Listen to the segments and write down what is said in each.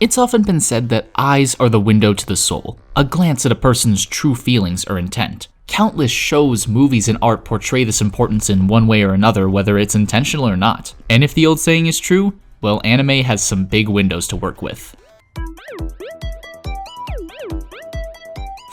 It's often been said that eyes are the window to the soul, a glance at a person's true feelings or intent. Countless shows, movies, and art portray this importance in one way or another, whether it's intentional or not. And if the old saying is true, well, anime has some big windows to work with.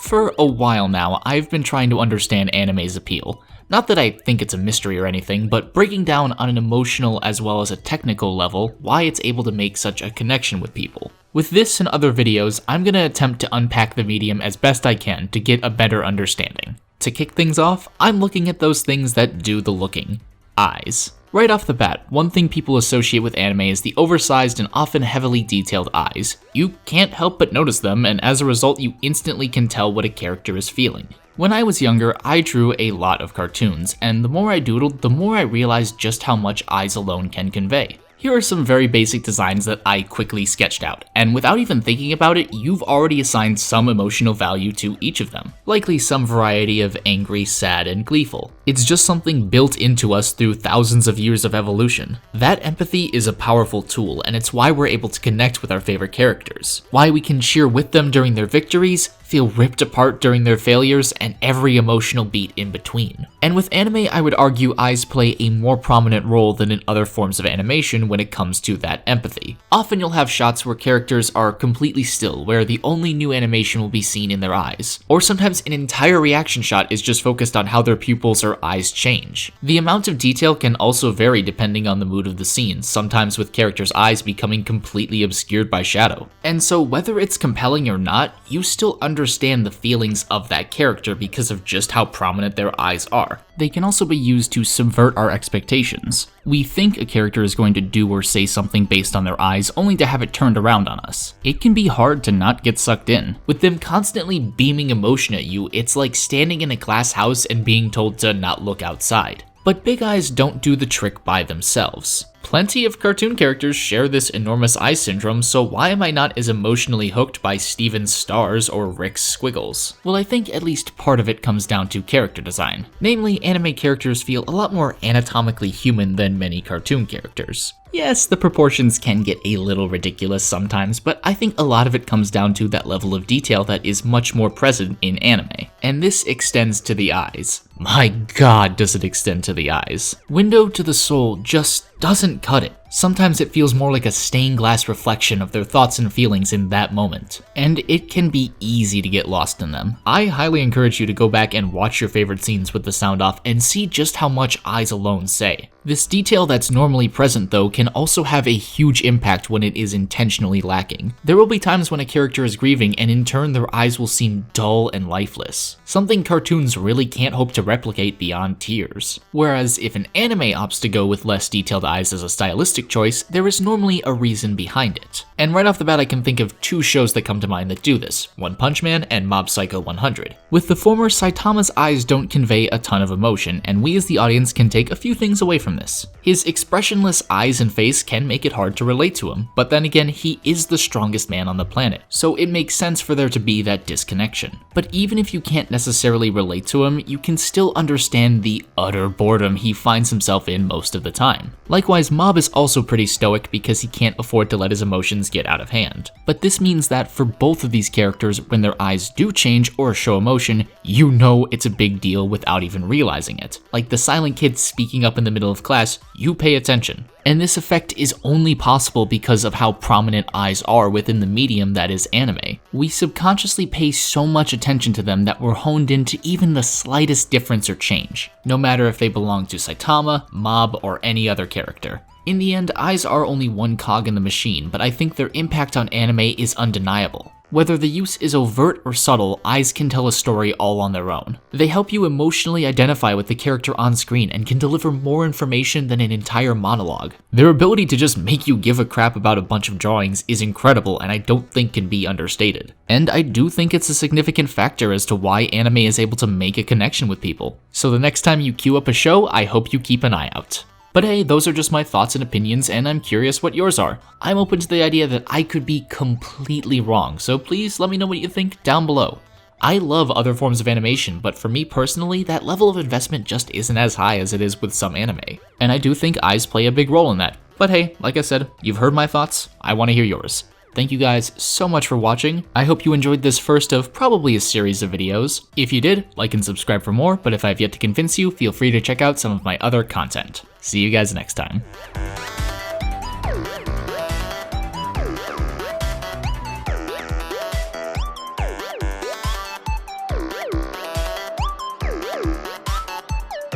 For a while now, I've been trying to understand anime's appeal. Not that I think it's a mystery or anything, but breaking down on an emotional as well as a technical level why it's able to make such a connection with people. With this and other videos, I'm going to attempt to unpack the medium as best I can to get a better understanding. To kick things off, I'm looking at those things that do the looking. Eyes. Right off the bat, one thing people associate with anime is the oversized and often heavily detailed eyes. You can't help but notice them, and as a result, you instantly can tell what a character is feeling. When I was younger, I drew a lot of cartoons, and the more I doodled, the more I realized just how much eyes alone can convey. Here are some very basic designs that I quickly sketched out, and without even thinking about it, you've already assigned some emotional value to each of them. Likely some variety of angry, sad, and gleeful. It's just something built into us through thousands of years of evolution. That empathy is a powerful tool, and it's why we're able to connect with our favorite characters. Why we can cheer with them during their victories, feel ripped apart during their failures, and every emotional beat in between. And with anime, I would argue eyes play a more prominent role than in other forms of animation when it comes to that empathy. Often you'll have shots where characters are completely still, where the only new animation will be seen in their eyes. Or sometimes an entire reaction shot is just focused on how their pupils or eyes change. The amount of detail can also vary depending on the mood of the scene, sometimes with characters' eyes becoming completely obscured by shadow. And so whether it's compelling or not, you still understand the feelings of that character because of just how prominent their eyes are. They can also be used to subvert our expectations. We think a character is going to do or say something based on their eyes only to have it turned around on us. It can be hard to not get sucked in. With them constantly beaming emotion at you, it's like standing in a glass house and being told to not look outside. But big eyes don't do the trick by themselves. Plenty of cartoon characters share this enormous eye syndrome, so why am I not as emotionally hooked by Steven's stars or Rick's squiggles? Well, I think at least part of it comes down to character design. Namely, anime characters feel a lot more anatomically human than many cartoon characters. Yes, the proportions can get a little ridiculous sometimes, but I think a lot of it comes down to that level of detail that is much more present in anime. And this extends to the eyes. My god, does it extend to the eyes. Window to the soul just doesn't cut it. Sometimes it feels more like a stained glass reflection of their thoughts and feelings in that moment, and it can be easy to get lost in them. I highly encourage you to go back and watch your favorite scenes with the sound off and see just how much eyes alone say. This detail that's normally present though can also have a huge impact when it is intentionally lacking. There will be times when a character is grieving and in turn their eyes will seem dull and lifeless, something cartoons really can't hope to replicate beyond tears. Whereas if an anime opts to go with less detailed eyes as a stylistic choice, there is normally a reason behind it. And right off the bat I can think of two shows that come to mind that do this, One Punch Man and Mob Psycho 100. With the former, Saitama's eyes don't convey a ton of emotion, and we as the audience can take a few things away from this. His expressionless eyes and face can make it hard to relate to him, but then again, he is the strongest man on the planet, so it makes sense for there to be that disconnection. But even if you can't necessarily relate to him, you can still understand the utter boredom he finds himself in most of the time. Likewise, Mob is also pretty stoic because he can't afford to let his emotions get out of hand. But this means that for both of these characters, when their eyes do change or show emotion, you know it's a big deal without even realizing it. Like the silent kid speaking up in the middle of class, you pay attention. And this effect is only possible because of how prominent eyes are within the medium that is anime. We subconsciously pay so much attention to them that we're honed into even the slightest difference or change, no matter if they belong to Saitama, Mob, or any other character. In the end, eyes are only one cog in the machine, but I think their impact on anime is undeniable. Whether the use is overt or subtle, eyes can tell a story all on their own. They help you emotionally identify with the character on screen and can deliver more information than an entire monologue. Their ability to just make you give a crap about a bunch of drawings is incredible and I don't think can be understated. And I do think it's a significant factor as to why anime is able to make a connection with people. So the next time you queue up a show, I hope you keep an eye out. But hey, those are just my thoughts and opinions, and I'm curious what yours are. I'm open to the idea that I could be completely wrong, so please let me know what you think down below. I love other forms of animation, but for me personally, that level of investment just isn't as high as it is with some anime. And I do think eyes play a big role in that. But hey, like I said, you've heard my thoughts, I want to hear yours. Thank you guys so much for watching. I hope you enjoyed this first of probably a series of videos. If you did, like and subscribe for more, but if I've yet to convince you, feel free to check out some of my other content. See you guys next time.